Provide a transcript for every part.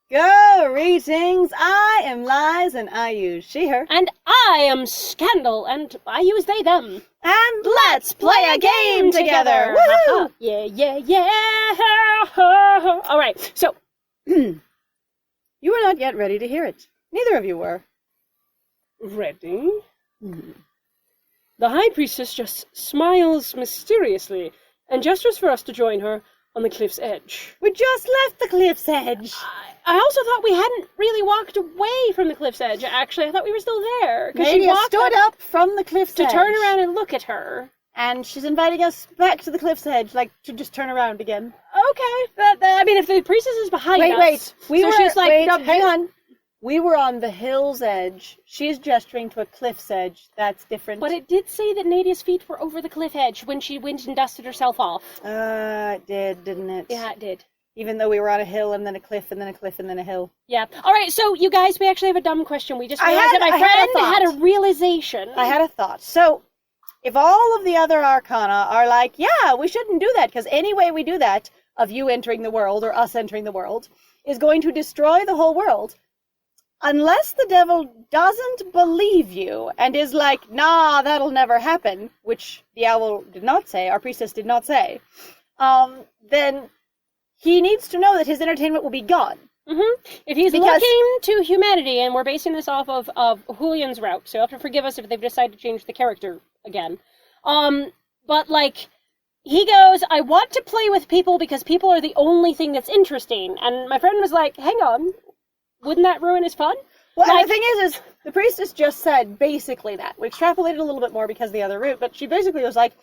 Greetings, I am Lies and I use she, her. And I am Scandal and I use they, them. And let's play a game together! Woohoo! Yeah. Alright, so. You were not yet ready to hear it. Neither of you were. Ready? The High Priestess just smiles mysteriously and gestures for us to join her on the cliff's edge. We just left the cliff's edge. I also thought we hadn't really walked away from the cliff's edge, actually. I thought we were still there. Nadia stood up from the cliff's edge. To turn around and look at her. And she's inviting us back to the cliff's edge, like, to just turn around again. Okay. I mean, if the priestess is behind us... Wait. She's like... Hang on. We were on the hill's edge. She's gesturing to a cliff's edge. That's different. But it did say that Nadia's feet were over the cliff edge when she went and dusted herself off. It did, didn't it? Yeah, it did. Even though we were on a hill, and then a cliff, and then a cliff, and then a hill. Yeah. Alright, so, you guys, we actually have a dumb question. We just realized that my friend had a realization. I had a thought. So, if all of the other Arcana are like, yeah, we shouldn't do that, because any way we do that, of you entering the world, or us entering the world, is going to destroy the whole world, unless the devil doesn't believe you, and is like, nah, that'll never happen, which the owl did not say, our priestess did not say, then he needs to know that his entertainment will be gone. If he's looking to humanity, and we're basing this off of Julian's route, so you'll have to forgive us if they've decided to change the character again. But, like, he goes, I want to play with people because people are the only thing that's interesting. And my friend was like, hang on, wouldn't that ruin his fun? Well, like, and the thing is the priestess just said basically that. We extrapolated a little bit more because of the other route, but she basically was like,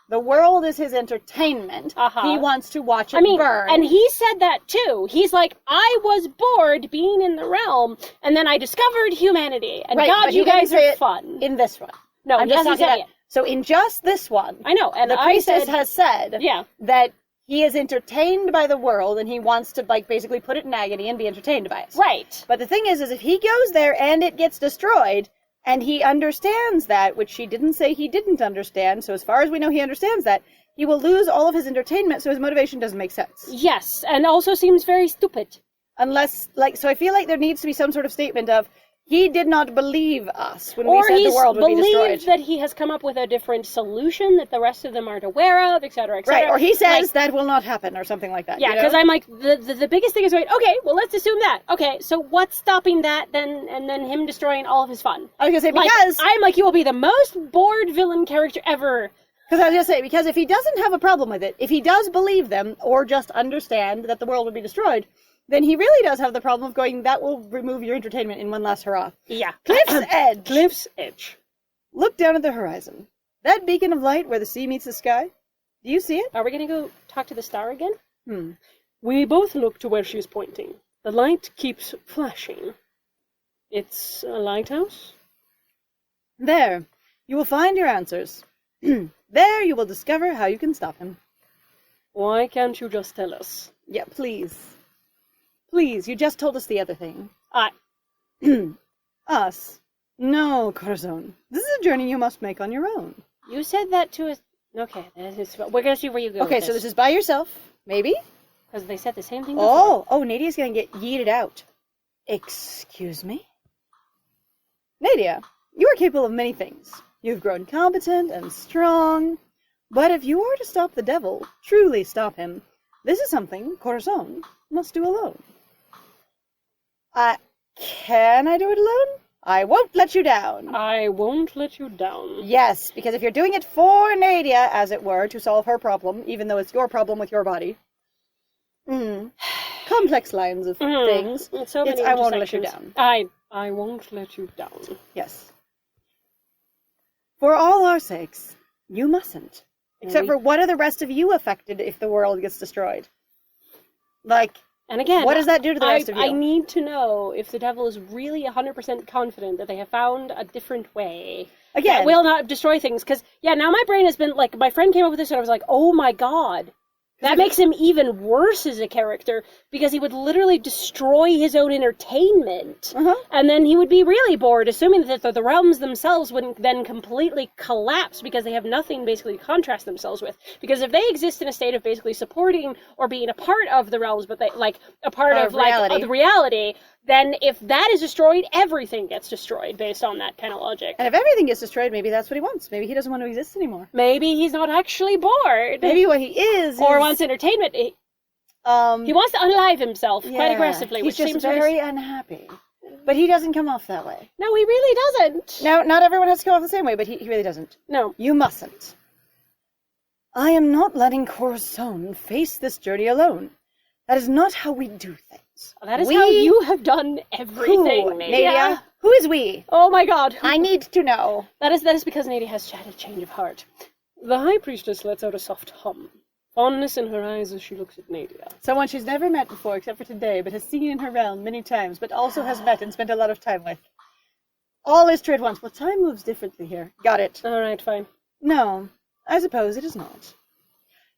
the world is his entertainment. He wants to watch it burn. And he said that too. He's like, I was bored being in the realm, and then I discovered humanity. And God, you guys are fun. In this one. No, I'm just not saying it. So in just this one, I know, and the priestess has said yeah, that he is entertained by the world, and he wants to, like, basically put it in agony and be entertained by it. Right. But the thing is if he goes there and it gets destroyed, and he understands that, which she didn't say he didn't understand, so as far as we know he understands that, he will lose all of his entertainment, so his motivation doesn't make sense. Yes, and also seems very stupid. Unless, like, so I feel like there needs to be some sort of statement of, he did not believe us when we said the world would be destroyed. Or he's believed that he has come up with a different solution that the rest of them aren't aware of, etc., etc. Right, or he says that will not happen, or something like that. Yeah, because I'm like, the biggest thing is, okay, well, let's assume that. Okay, so what's stopping that, then, and then him destroying all of his fun? I was going to say, because... I'm like, you will be the most bored villain character ever. Because I was going to say, because if he doesn't have a problem with it, if he does believe them, or just understand that the world will be destroyed, then he really does have the problem of going, that will remove your entertainment in one last hurrah. Yeah. Cliff's edge. Cliff's edge. Look down at the horizon. That beacon of light where the sea meets the sky. Do you see it? Are we going to go talk to the star again? We both look to where she's pointing. The light keeps flashing. It's a lighthouse? There. You will find your answers. There you will discover how you can stop him. Why can't you just tell us? Yeah, please. Please, you just told us the other thing. Us. No, Corazon. This is a journey you must make on your own. You said that to us. Okay, we're going to see where you go. Okay, so this is by yourself, maybe? Because they said the same thing before. Oh, Nadia's going to get yeeted out. Excuse me? Nadia, you are capable of many things. You've grown competent and strong. But if you are to stop the devil, truly stop him, this is something Corazon must do alone. Can I do it alone? I won't let you down. I won't let you down. Yes, because if you're doing it for Nadia, as it were, to solve her problem, even though it's your problem with your body. Complex lines of things. So many I won't let you down. I won't let you down. Yes. For all our sakes, you mustn't. Except for what are the rest of you affected if the world gets destroyed? Like... And again, what does that do to the rest of you? I need to know if the devil is really 100% confident that they have found a different way. Again. That will not destroy things. Because, yeah, now my brain has been, like, my friend came up with this and I was like, oh my god. That makes him even worse as a character, because he would literally destroy his own entertainment. And then he would be really bored, assuming that the realms themselves wouldn't then completely collapse because they have nothing basically to contrast themselves with. Because if they exist in a state of basically supporting or being a part of the realms, but they, like, a part of reality. the reality, then if that is destroyed, everything gets destroyed based on that kind of logic. And if everything gets destroyed, maybe that's what he wants. Maybe he doesn't want to exist anymore. Maybe he's not actually bored. Maybe what he is or wants entertainment. He wants to unalive himself quite aggressively, which he's seems just very unhappy. But he doesn't come off that way. No, he really doesn't. Now, not everyone has to come off the same way, but he really doesn't. No. You mustn't. I am not letting Corazon face this journey alone. That is not how we do things. That is how you have done everything, Nadia. Who is we? Oh my god. I need to know. That is because Nadia has had a change of heart. The High Priestess lets out a soft hum, fondness in her eyes as she looks at Nadia. Someone she's never met before except for today, but has seen in her realm many times, but also has met and spent a lot of time with. All is true at once. Well, time moves differently here. Got it. Alright, fine. No, I suppose it is not.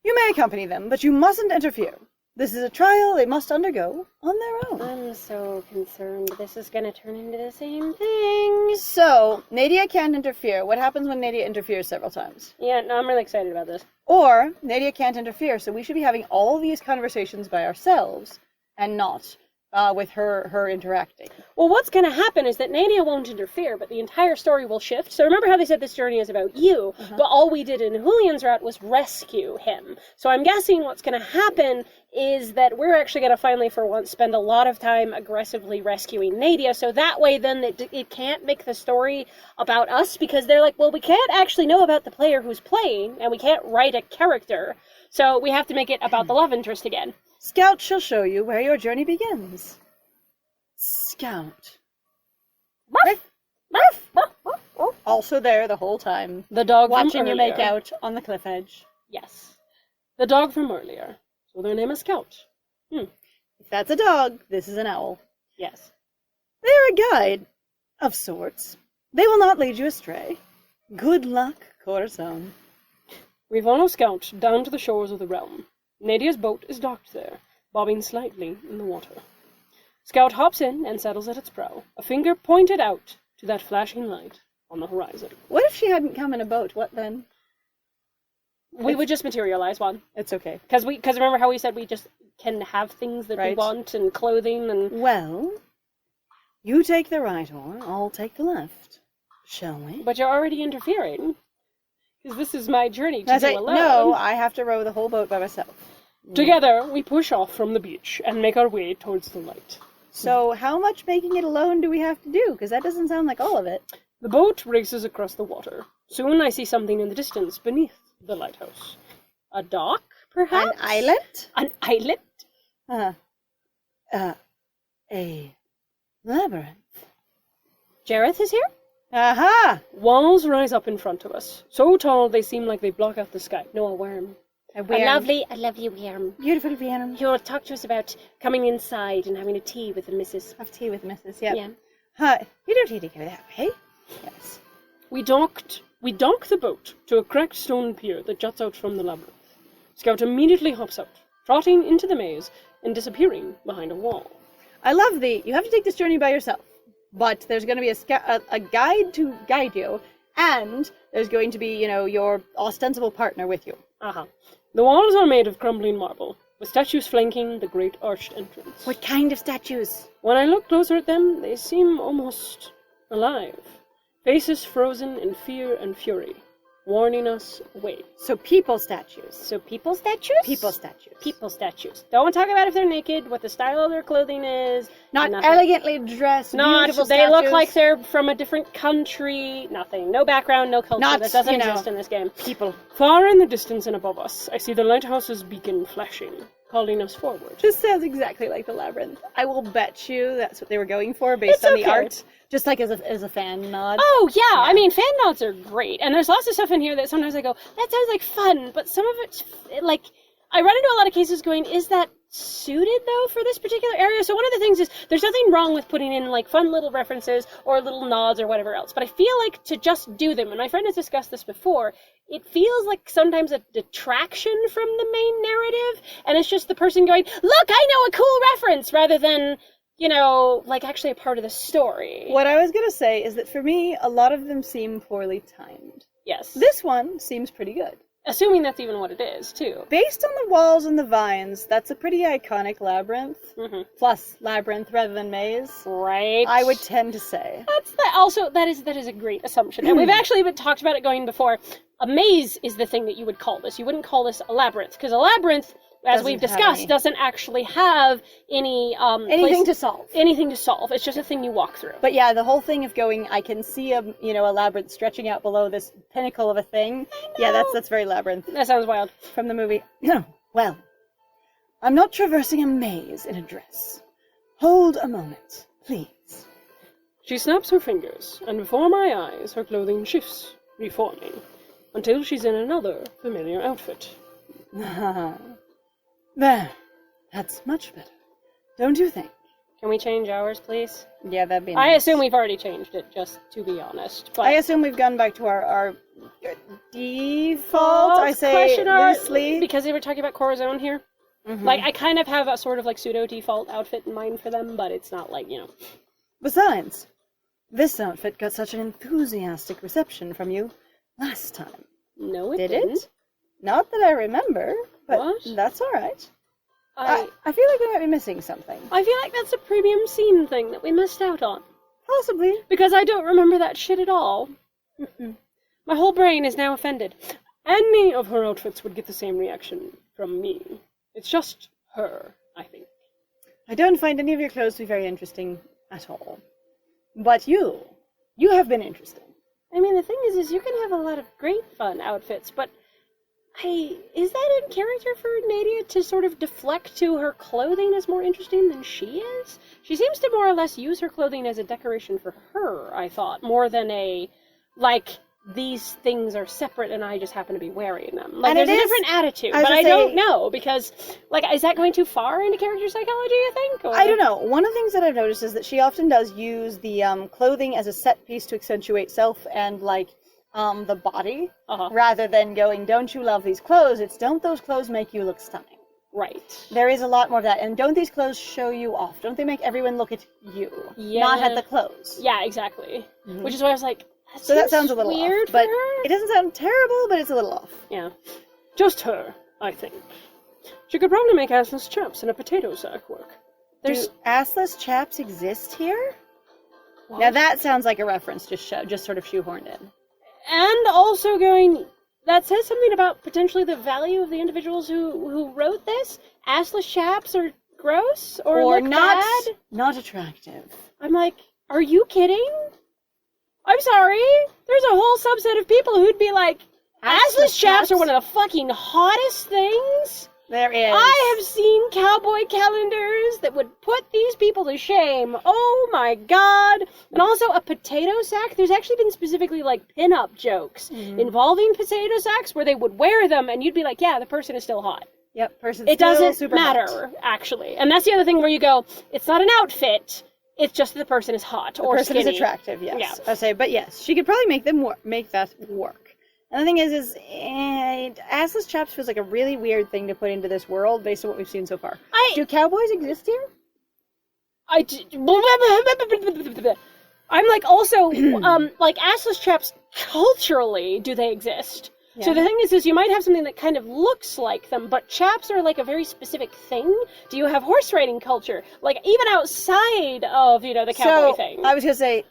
You may accompany them, but you mustn't interfere. This is a trial they must undergo on their own. I'm so concerned this is going to turn into the same thing. So, Nadia can't interfere. What happens when Nadia interferes several times? Yeah, no, I'm really excited about this. Or, Nadia can't interfere, so we should be having all these conversations by ourselves, and not with her interacting. Well, what's going to happen is that Nadia won't interfere, but the entire story will shift. So remember how they said this journey is about you, but all we did in Julian's route was rescue him. So I'm guessing what's going to happen is that we're actually going to finally, for once, spend a lot of time aggressively rescuing Nadia, so that way then it can't make the story about us, because they're like, well, we can't actually know about the player who's playing, and we can't write a character, so we have to make it about the love interest again. Scout shall show you where your journey begins. Scout. Also there the whole time. The dog watching from you earlier. make out on the cliff edge. Yes. The dog from earlier, so their name is Scout. If that's a dog, this is an owl. Yes. They're a guide, of sorts. They will not lead you astray. Good luck, Corazon. We follow Scout down to the shores of the realm. Nadia's boat is docked there, bobbing slightly in the water. Scout hops in and settles at its prow, a finger pointed out to that flashing light on the horizon. What if she hadn't come in a boat? What then? We would just materialize one. It's okay. Because remember how we said we just can have things that we want, and clothing, and... Well, you take the right oar, I'll take the left. Shall we? But you're already interfering. Because this is my journey to do alone. No, I have to row the whole boat by myself. Together, we push off from the beach and make our way towards the light. So how much making it alone do we have to do? Because that doesn't sound like all of it. The boat races across the water. Soon I see something in the distance beneath the lighthouse. A dock, perhaps? An islet? An islet? A labyrinth. Jareth is here? Aha! Walls rise up in front of us, so tall they seem like they block out the sky. No, a worm. A worm. A lovely worm. Beautiful worm. He'll talk to us about coming inside and having a tea with the missus. Have tea with Mrs. Yep. Yeah. Hi. You don't need to go that way. Yes. We dock the boat to a cracked stone pier that juts out from the labyrinth. Scout immediately hops out, trotting into the maze and disappearing behind a wall. I love you have to take this journey by yourself, but there's going to be a guide to guide you, and there's going to be, your ostensible partner with you. The walls are made of crumbling marble, with statues flanking the great arched entrance. What kind of statues? When I look closer at them, they seem almost alive. Faces frozen in fear and fury, warning us away. So people statues. So people statues? People statues. People statues. Don't talk about if they're naked, what the style of their clothing is. Not nothing. Elegantly dressed, beautiful they statues. look like they're from a different country. Nothing. No background, no culture. Not, that doesn't exist in this game. People. Far in the distance and above us, I see the lighthouse's beacon flashing, calling us forward. This sounds exactly like the labyrinth. I will bet you that's what they were going for based on the art. Just like as a fan nod. Oh, yeah. I mean, fan nods are great. And there's lots of stuff in here that sometimes I go, that sounds like fun. But some of it's, like, I run into a lot of cases going, is that suited, though, for this particular area. So one of the things is, there's nothing wrong with putting in, like, fun little references or little nods or whatever else, but I feel like to just do them, and my friend has discussed this before, it feels like sometimes a detraction from the main narrative, and it's just the person going, look, I know a cool reference, rather than, like, actually a part of the story. What I was gonna say is that for me, a lot of them seem poorly timed. Yes. This one seems pretty good. Assuming that's even what it is, too. Based on the walls and the vines, that's a pretty iconic labyrinth. Mm-hmm. Plus, labyrinth rather than maze. Right. I would tend to say. That is a great assumption. And we've actually talked about it going before. A maze is the thing that you would call this. You wouldn't call this a labyrinth, because a labyrinth, as we've discussed, doesn't actually have any anything to solve. Anything to solve. It's just a thing you walk through. But yeah, the whole thing of going, I can see a labyrinth stretching out below this pinnacle of a thing. Yeah, that's very labyrinth. That sounds wild. From the movie. No, well, I'm not traversing a maze in a dress. Hold a moment, please. She snaps her fingers, and before my eyes her clothing shifts, reforming, until she's in another familiar outfit. There, that's much better. Don't you think? Can we change ours, please? Yeah, that'd be nice. I assume we've already changed it, just to be honest. But I assume we've gone back to our default, I say loosely. Because they were talking about Corazon here. Mm-hmm. Like, I kind of have a sort of, like, pseudo-default outfit in mind for them, but it's not, like, Besides, this outfit got such an enthusiastic reception from you last time. No, it Did didn't. it? Not that I remember, but What? that's all right. I feel like we might be missing something. I feel like that's a premium scene thing that we missed out on. Possibly. Because I don't remember that shit at all. Mm-mm. My whole brain is now offended. Any of her outfits would get the same reaction from me. It's just her, I think. I don't find any of your clothes to be very interesting at all. But you have been interesting. I mean, the thing is you can have a lot of great fun outfits, but is that in character for Nadia to sort of deflect to her clothing as more interesting than she is? She seems to more or less use her clothing as a decoration for her, I thought, more than these things are separate and I just happen to be wearing them. Like, there's a different attitude, but I don't know, because, is that going too far into character psychology, you think? Or? I don't know. One of the things that I've noticed is that she often does use the clothing as a set piece to accentuate self and, the body, rather than going, don't you love these clothes? It's, don't those clothes make you look stunning? Right. There is a lot more of that. And don't these clothes show you off? Don't they make everyone look at you, not at the clothes? Yeah, exactly. Mm-hmm. Which is why I was like, that sounds a little weird off. But for her? It doesn't sound terrible, but it's a little off. Yeah. Just her, I think. She could probably make assless chaps in a potato sack work. Do assless chaps exist here? What? Now that sounds like a reference just sort of shoehorned in. And also that says something about potentially the value of the individuals who wrote this. Assless chaps are gross or look not bad. Not attractive. I'm like, are you kidding? I'm sorry. There's a whole subset of people who'd be like, assless chaps are one of the fucking hottest things. There is. I have seen cowboy calendars that would put these people to shame. Oh my god. And also a potato sack. There's actually been specifically pin-up jokes involving potato sacks where they would wear them and you'd be like, yeah, the person is still hot. Yep, person's it still doesn't super matter, hot. Actually. And that's the other thing where you go, it's not an outfit. It's just that the person is hot or skinny. The person is attractive, yes. Yeah. I say, but yes, she could probably make that work. And the thing is assless chaps feels like a really weird thing to put into this world based on what we've seen so far. Do cowboys exist here? I'm also, assless chaps, culturally, do they exist? Yeah. So the thing is you might have something that kind of looks like them, but chaps are a very specific thing. Do you have horse riding culture? Even outside of, the cowboy thing. I was going to say,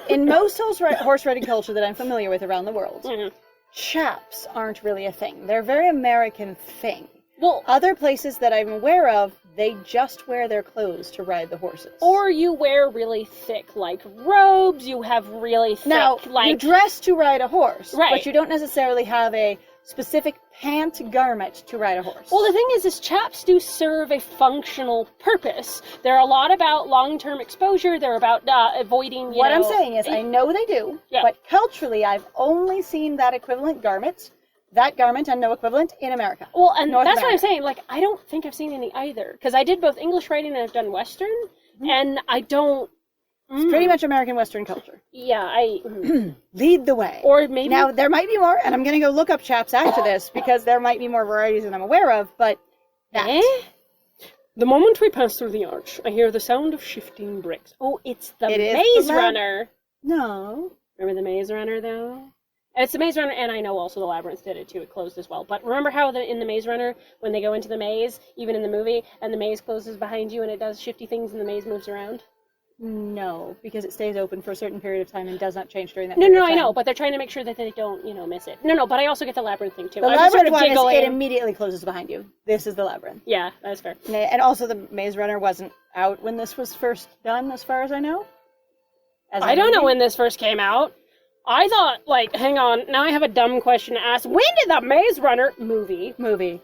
in most horse riding culture that I'm familiar with around the world, chaps aren't really a thing. They're a very American thing. Well, other places that I'm aware of, they just wear their clothes to ride the horses. Or you wear really thick, robes, you have really thick, Now, you dress to ride a horse, right. But you don't necessarily have a specific pant garment to ride a horse. Well, the thing is chaps do serve a functional purpose. They're a lot about long-term exposure. They're about avoiding, What I'm saying is, I know they do, but culturally, I've only seen that equivalent garment that garment and no equivalent in America. Well, and North that's what I'm America. saying. Like, I don't think I've seen any either. Because I did both English writing and I've done Western. And I don't... It's pretty much American Western culture. Yeah, Lead the way. Or maybe... Now, there might be more, and I'm going to go look up chaps after this, because there might be more varieties than I'm aware of, but that. The moment we pass through the arch, I hear the sound of shifting bricks. Oh, it's the It is Maze the Runner. No. Remember the Maze Runner, though? It's the Maze Runner, and I know also the Labyrinth did it, too. It closed as well. But remember how in the Maze Runner, when they go into the maze, even in the movie, and the maze closes behind you, and it does shifty things, and the maze moves around? No, because it stays open for a certain period of time and does not change during that No, period no, of I time. know, but they're trying to make sure that they don't, miss it. No, but I also get the Labyrinth thing, too. The I'm labyrinth just sort of one giggling. is it immediately closes behind you. This is the labyrinth. Yeah, that's fair. And also the Maze Runner wasn't out when this was first done, as far as I know. I don't know when this first came out. I thought, hang on, now I have a dumb question to ask. When did the Maze Runner movie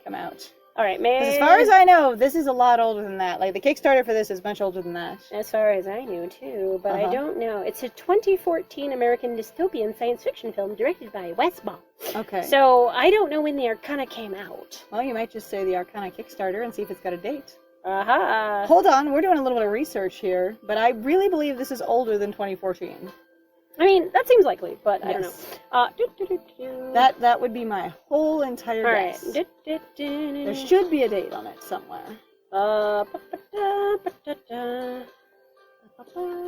come out. All right, 'Cause as far as I know, this is a lot older than that. Like, the Kickstarter for this is much older than that. As far as I knew, too, but I Uh-huh. don't know. It's a 2014 American dystopian science fiction film directed by Wes Ball. Okay. So, I don't know when the Arcana came out. Well, you might just say the Arcana Kickstarter and see if it's got a date. Aha! Hold on, we're doing a little bit of research here, but I really believe this is older than 2014. I mean, that seems likely, but I don't Yes. know. That would be my whole entire guess. Alright. There should be a date on it somewhere.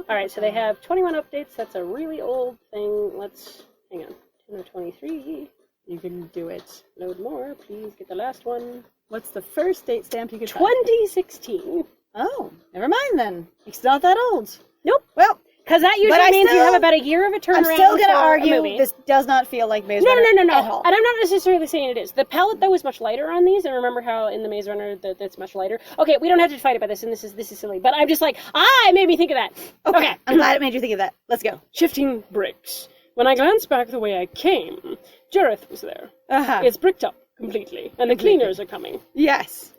Alright, so they have 21 updates. That's a really old thing. Let's, hang on. 1023. You can do it. Load more. Please get the last one. What's the first date stamp you could find? 2016. Oh, never mind then. It's not that old. Nope. Well, because that usually means you have about a year of a turnaround. I'm still going to for a argue movie. this does not feel like Maze No, Runner no. at all. And I'm not necessarily saying it is. The palette, though, is much lighter on these. And remember how in the Maze Runner that's much lighter? Okay, we don't have to fight about this, and this is silly. But I'm just like, it made me think of that. Okay. I'm glad it made you think of that. Let's go. Shifting bricks. When I glance back the way I came, Jareth was there. Uh-huh. It's bricked up completely, and the cleaners are coming. Yes.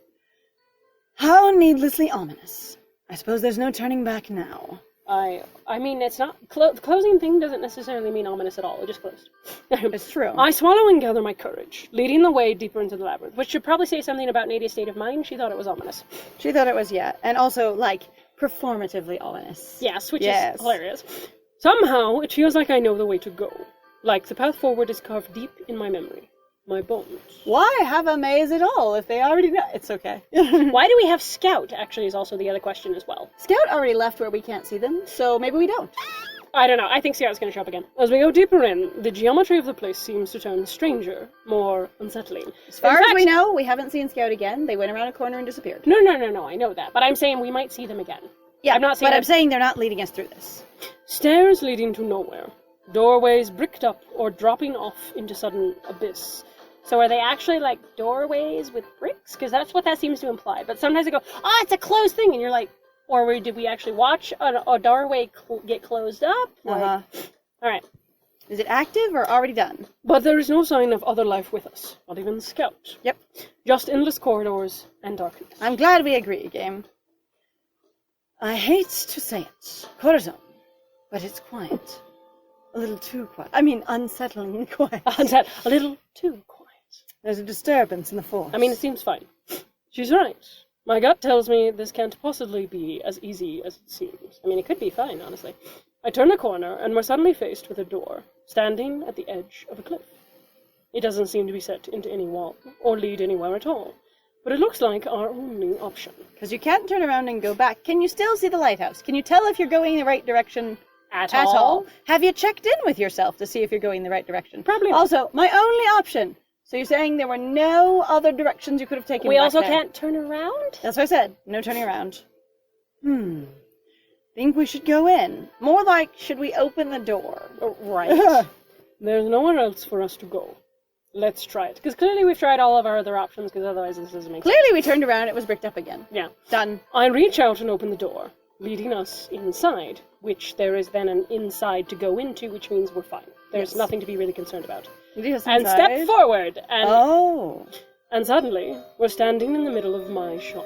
How needlessly ominous. I suppose there's no turning back now. I mean, it's not... the closing thing doesn't necessarily mean ominous at all. It just closed. It's true. I swallow and gather my courage, leading the way deeper into the labyrinth, which should probably say something about Nadia's state of mind. She thought it was ominous. She thought it was, yeah. And also, performatively ominous. Yes, which is hilarious. Somehow, it feels like I know the way to go. Like the path forward is carved deep in my memory. My bones. Why have a maze at all if they already know? It's okay. Why do we have Scout, actually, is also the other question as well. Scout already left where we can't see them, so maybe we don't. I don't know. I think Scout's going to show up again. As we go deeper in, the geometry of the place seems to turn stranger, more unsettling. As far as we know, we haven't seen Scout again. They went around a corner and disappeared. No, I know that. But I'm saying we might see them again. Yeah, I'm not saying I'm saying they're not leading us through this. Stairs leading to nowhere. Doorways bricked up or dropping off into sudden abyss. So are they actually like doorways with bricks? Because that's what that seems to imply. But sometimes they go, it's a closed thing, and you're like, did we actually watch a doorway get closed up? Uh-huh. All right. Is it active or already done? But there is no sign of other life with us, not even Scout. Yep. Just endless corridors and darkness. I'm glad we agree, game. I hate to say it, Corazon, but it's quiet. A little too quiet. I mean, unsettlingly quiet. A little too quiet. There's a disturbance in the force. I mean, it seems fine. She's right. My gut tells me this can't possibly be as easy as it seems. I mean, it could be fine, honestly. I turn a corner, and we're suddenly faced with a door, standing at the edge of a cliff. It doesn't seem to be set into any wall, or lead anywhere at all. But it looks like our only option. Because you can't turn around and go back. Can you still see the lighthouse? Can you tell if you're going in the right direction At at all? all? Have you checked in with yourself to see if you're going in the right direction? Probably not. Also, my only option. So you're saying there were no other directions you could have taken We back also there? can't turn around? That's what I said. No turning around. Think we should go in. More like, should we open the door? Right. There's nowhere else for us to go. Let's try it. Because clearly we've tried all of our other options, because otherwise this doesn't make sense. Clearly we turned around, it was bricked up again. Yeah. Done. I reach out and open the door, leading us inside, which there is then an inside to go into, which means we're fine. There's Yes. nothing to be really concerned about. And Step forward, and Oh. and suddenly we're standing in the middle of my shop.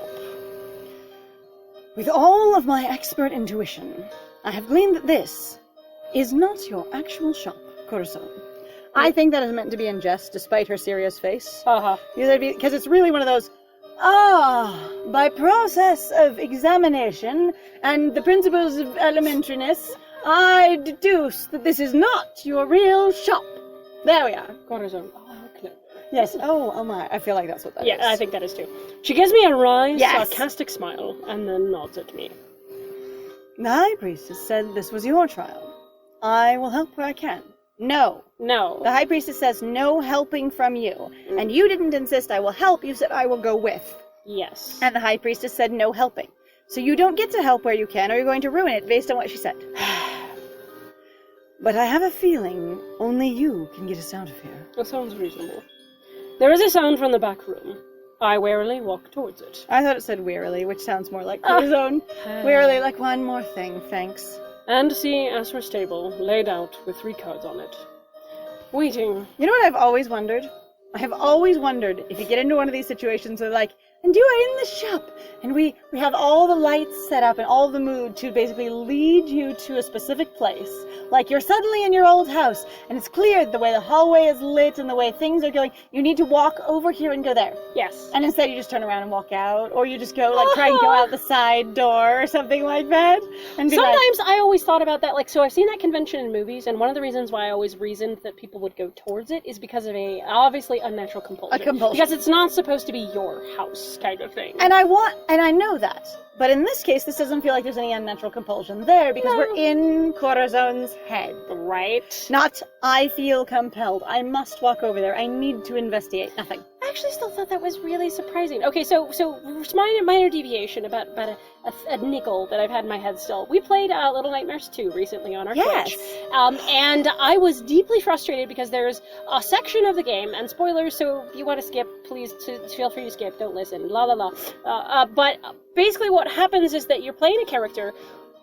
With all of my expert intuition, I have gleaned that this is not your actual shop, Corazon. I think that is meant to be in jest, despite her serious face. Uh-huh. Because it's really one of those, by process of examination and the principles of elementariness, I deduce that this is not your real shop. There we are. Corazon. Oh, clever. Yes. Oh my. I feel like that's what that is. Yeah, I think that is too. She gives me a wry, Yes. sarcastic smile, and then nods at me. The High Priestess said this was your trial. I will help where I can. No. No. The High Priestess says no helping from you. And you didn't insist I will help, you said I will go with. Yes. And the High Priestess said no helping. So you don't get to help where you can, or you're going to ruin it based on what she said. But I have a feeling only you can get us out of here. That sounds reasonable. There is a sound from the back room. I warily walk towards it. I thought it said wearily, which sounds more like Corazon. Wearily, like one more thing, thanks. And see Asra's table laid out with 3 cards on it. Waiting. You know what I've always wondered? I have always wondered if you get into one of these situations where like, and you are in the shop, and we have all the lights set up and all the mood to basically lead you to a specific place. Like you're suddenly in your old house, and it's clear the way the hallway is lit and the way things are going, you need to walk over here and go there. Yes. And instead you just turn around and walk out, or you just go like try and go out the side door or something like that. And be Sometimes I always thought about that, like, so I've seen that convention in movies, and one of the reasons why I always reasoned that people would go towards it is because of a, obviously, unnatural compulsion. A compulsion. Because it's not supposed to be your house, kind of thing. And I know that. But in this case, this doesn't feel like there's any unnatural compulsion there, because we're in Corazon's head. Right. Not, I feel compelled. I must walk over there. I need to investigate. Nothing. I actually still thought that was really surprising. Okay, so minor deviation about a nickel that I've had in my head still. We played Little Nightmares 2 recently on our Twitch. And I was deeply frustrated because there's a section of the game, and spoilers, so if you want to skip, please feel free to skip, don't listen, la la la. But basically what happens is that you're playing a character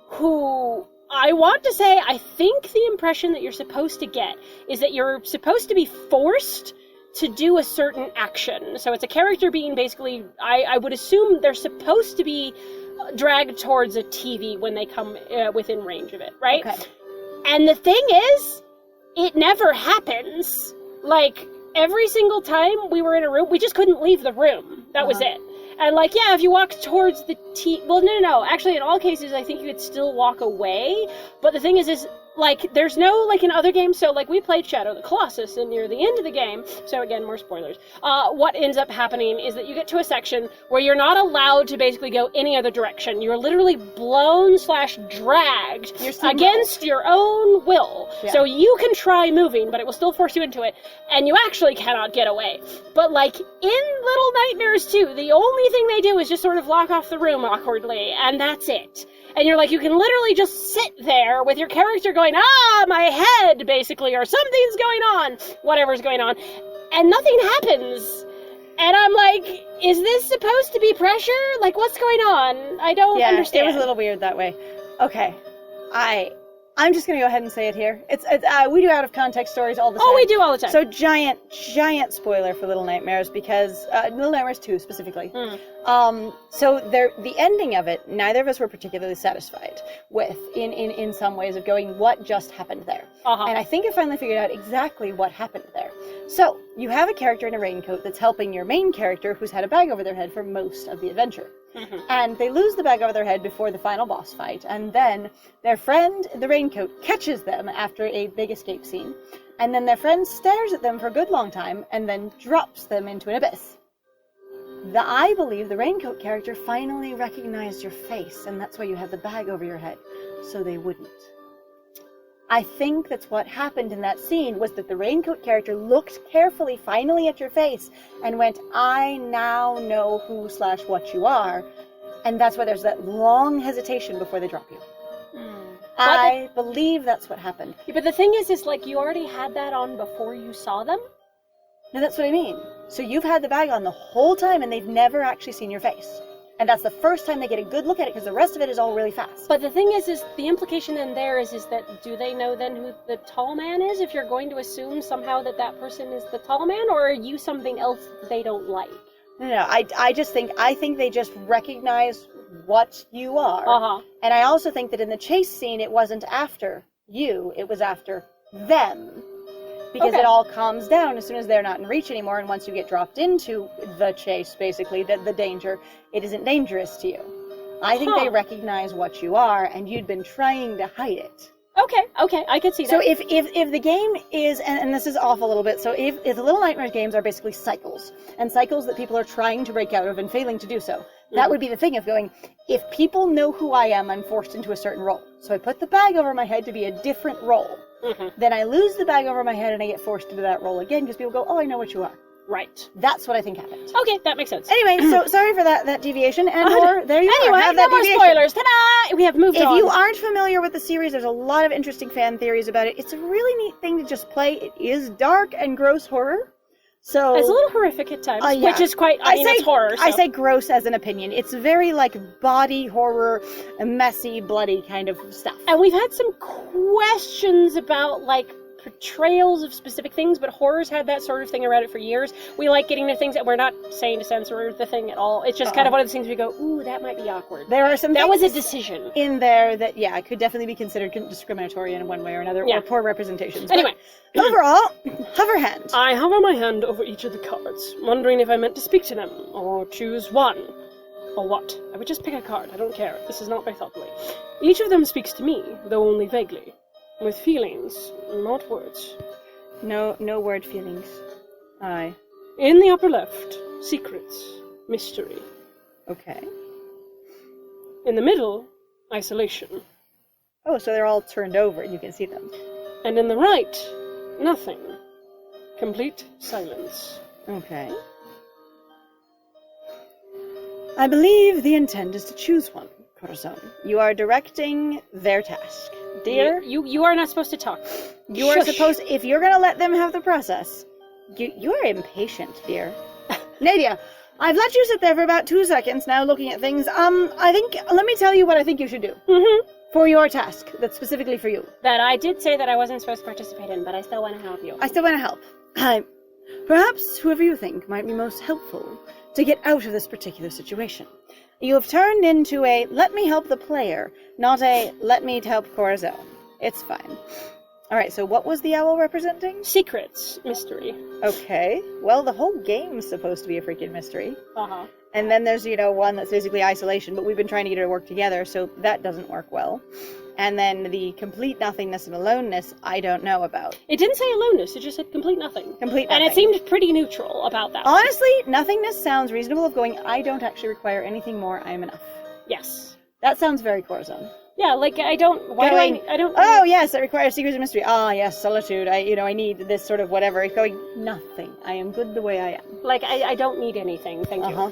who, I want to say, I think the impression that you're supposed to get is that you're supposed to be forced to do a certain action. So it's a character being basically, I would assume they're supposed to be dragged towards a TV when they come within range of it, right? Okay. And the thing is, it never happens. Like, every single time we were in a room, we just couldn't leave the room. That was it. And like, yeah, if you walk towards the well, no. Actually, in all cases, I think you could still walk away. But the thing is like, there's no, like in other games, so like we played Shadow of the Colossus, and near the end of the game, so again, more spoilers, what ends up happening is that you get to a section where you're not allowed to basically go any other direction. You're literally blown/dragged against your own will. Yeah. So you can try moving, but it will still force you into it, and you actually cannot get away. But like, in Little Nightmares 2, the only thing they do is just sort of lock off the room awkwardly, and that's it. And you're like, you can literally just sit there with your character going, my head, basically, or something's going on, whatever's going on, and nothing happens. And I'm like, is this supposed to be pressure? Like, what's going on? I don't understand. It was a little weird that way. Okay. I'm just going to go ahead and say it here. We do out of context stories all the time. Oh, we do all the time. So giant spoiler for Little Nightmares, because Little Nightmares 2 specifically. So the ending of it, neither of us were particularly satisfied with in some ways of going, what just happened there? And I think I finally figured out exactly what happened there. So you have a character in a raincoat that's helping your main character who's had a bag over their head for most of the adventure. And they lose the bag over their head before the final boss fight, and then their friend, the raincoat, catches them after a big escape scene, and then their friend stares at them for a good long time, and then drops them into an abyss. I believe the raincoat character finally recognized your face, and that's why you had the bag over your head, so they wouldn't. I think that's what happened in that scene, was that the raincoat character looked carefully finally at your face and went, I now know who/what you are. And that's why there's that long hesitation before they drop you. I believe that's what happened. Yeah, but the thing is like, you already had that on before you saw them? No, that's what I mean. So you've had the bag on the whole time and they've never actually seen your face. And that's the first time they get a good look at it, because the rest of it is all really fast. But the thing is the implication in there is that, do they know then who the tall man is, if you're going to assume somehow that person is the tall man, or are you something else that they don't like? No, I think they just recognize what you are. And I also think that in the chase scene, it wasn't after you, it was after them. because it all calms down as soon as they're not in reach anymore, and once you get dropped into the chase, basically, the danger, it isn't dangerous to you. I think they recognize what you are, and you'd been trying to hide it. Okay, I can see that. So if the game is, and this is off a little bit, so if the Little Nightmares games are basically cycles, and cycles that people are trying to break out of and failing to do so, that would be the thing of going, if people know who I am, I'm forced into a certain role. So I put the bag over my head to be a different role. Then I lose the bag over my head and I get forced into that role again because people go, oh, I know what you are. Right. That's what I think happened. Okay, that makes sense. Anyway, so sorry for that deviation, and there you anyway, are. Have no that more deviation. spoilers. Ta-da! We have moved on. If you aren't familiar with the series, there's a lot of interesting fan theories about it. It's a really neat thing to just play. It is dark and gross horror. So it's a little horrific at times, yeah. which is quite, it's horror. So. I say gross as an opinion. It's very, body horror, messy, bloody kind of stuff. And we've had some questions about, portrayals of specific things, but horror's had that sort of thing around it for years. We like getting to things that we're not saying to censor the thing at all. It's just kind of one of those things we go, ooh, that might be awkward. There are some That was a decision. in there that, could definitely be considered discriminatory in one way or another, or poor representations. Anyway. But overall, hover hand. I hover my hand over each of the cards, wondering if I meant to speak to them, or choose one. Or what? I would just pick a card, I don't care. This is not by thoughtfully. Each of them speaks to me, though only vaguely. With feelings, not words. No word feelings. Aye. In the upper left, secrets, mystery. Okay. In the middle, isolation. Oh, so they're all turned over and you can see them. And in the right, nothing. Complete silence. Okay. I believe the intent is to choose one, Corazon. You are directing their task. Dear, you are not supposed to talk. You are supposed, if you're going to let them have the process, you are impatient, dear. Nadia, I've let you sit there for about 2 seconds now looking at things. Let me tell you what I think you should do. For your task, that's specifically for you. That I did say that I wasn't supposed to participate in, but I still want to help you. I still want to help. Perhaps whoever you think might be most helpful to get out of this particular situation. You have turned into a let me help the player, not a let me help Corazon. It's fine. Alright, so what was the owl representing? Secrets. Mystery. Okay. Well, the whole game's supposed to be a freaking mystery. Uh-huh. And then there's, one that's basically isolation, but we've been trying to get her to work together, so that doesn't work well. And then the complete nothingness and aloneness, I don't know about. It didn't say aloneness, it just said complete nothing. Complete nothing. And it seemed pretty neutral about that. Honestly, nothingness sounds reasonable of going, I don't actually require anything more, I am enough. Yes. That sounds very Corazon. Yeah, I don't... I don't... Oh, yes, it requires secrets and mystery. Ah, yes, solitude. I need this sort of whatever. It's going, nothing. I am good the way I am. I don't need anything, thank you.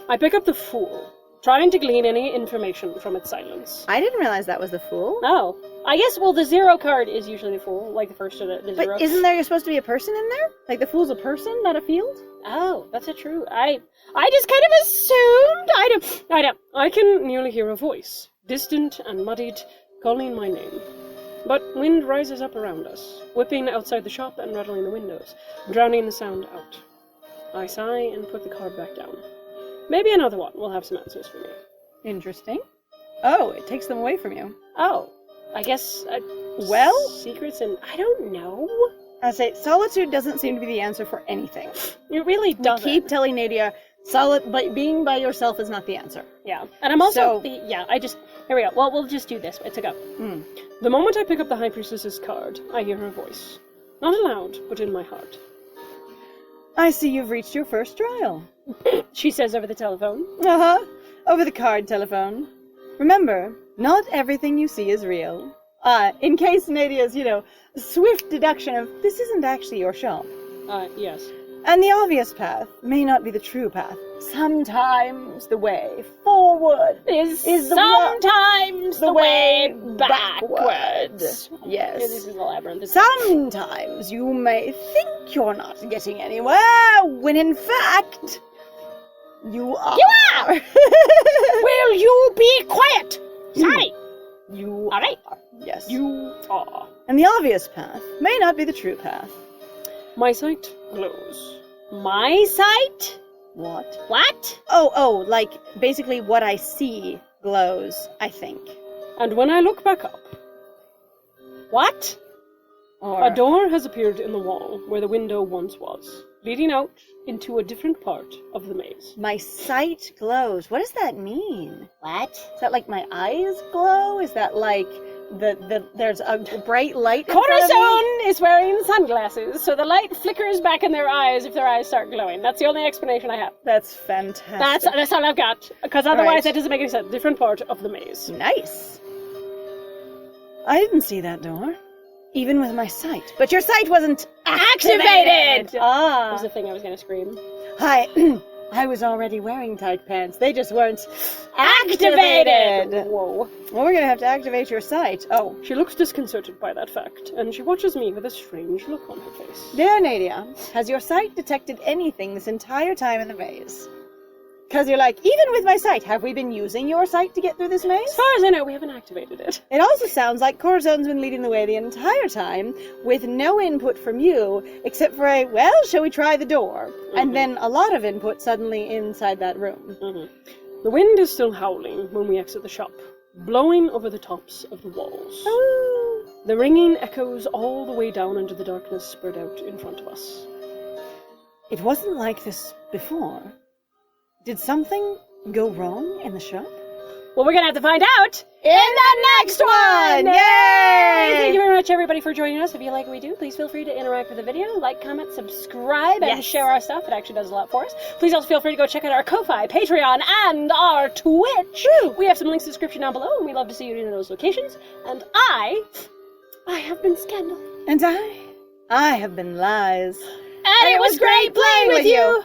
I pick up the Fool, trying to glean any information from its silence. I didn't realize that was the Fool. Oh. I guess, the zero card is usually the Fool, the first of the zero. But isn't there supposed to be a person in there? The Fool's a person, not a field? Oh, that's a true... I just kind of assumed... I don't... I can nearly hear a voice, distant and muddied, calling my name. But wind rises up around us, whipping outside the shop and rattling the windows, drowning the sound out. I sigh and put the card back down. Maybe another one will have some answers for me. Interesting. Oh, it takes them away from you. Oh, I guess... well? Secrets and... I don't know. I say, solitude doesn't seem to be the answer for anything. It really doesn't. We keep telling Nadia, being by yourself is not the answer. Yeah. And I'm also... Here we go. Well, we'll just do this. It's a go. The moment I pick up the High Priestess's card, I hear her voice. Not aloud, but in my heart. I see you've reached your first trial. She says over the telephone. Over the card telephone. Remember, not everything you see is real. In case Nadia's, swift deduction of, this isn't actually your shop. Yes. And the obvious path may not be the true path. Sometimes the way forward is sometimes the way backwards. Yes. This is the labyrinth. Sometimes you may think you're not getting anywhere, when in fact, you are. You are! Will you be quiet? Sorry. You All right. are. Yes. You are. And the obvious path may not be the true path. My sight glows. My sight? What? What? Oh, basically what I see glows, I think. And when I look back up... What? Or... A door has appeared in the wall where the window once was, leading out into a different part of the maze. My sight glows. What does that mean? What? Is that like my eyes glow? Is that like there's a bright light in front of me? Corazon is wearing sunglasses, so the light flickers back in their eyes if their eyes start glowing. That's the only explanation I have. That's fantastic. That's all I've got. Because otherwise Right. that doesn't make any sense. Different part of the maze. Nice. I didn't see that door, even with my sight. But your sight wasn't activated! That Ah. was the thing I was going to scream. Hi. I was already wearing tight pants. They just weren't activated. Whoa. Well, we're going to have to activate your sight. Oh. She looks disconcerted by that fact, and she watches me with a strange look on her face. Dear Nadia, has your sight detected anything this entire time in the maze? Because you're like, even with my sight, have we been using your sight to get through this maze? As far as I know, we haven't activated it. It also sounds like Corazon's been leading the way the entire time, with no input from you, except for a, well, shall we try the door? And then a lot of input suddenly inside that room. The wind is still howling when we exit the shop, blowing over the tops of the walls. Ooh. The ringing echoes all the way down into the darkness spread out in front of us. It wasn't like this before. Did something go wrong in the shop? Well, we're going to have to find out In the next one! Yay! Thank you very much, everybody, for joining us. If you like what we do, please feel free to interact with the video, like, comment, subscribe, and Yes. share our stuff. It actually does a lot for us. Please also feel free to go check out our Ko-Fi, Patreon, and our Twitch. Woo! We have some links in the description down below, and we love to see you in those locations. And I have been Scandal. And I have been Lies. And it was great playing with you!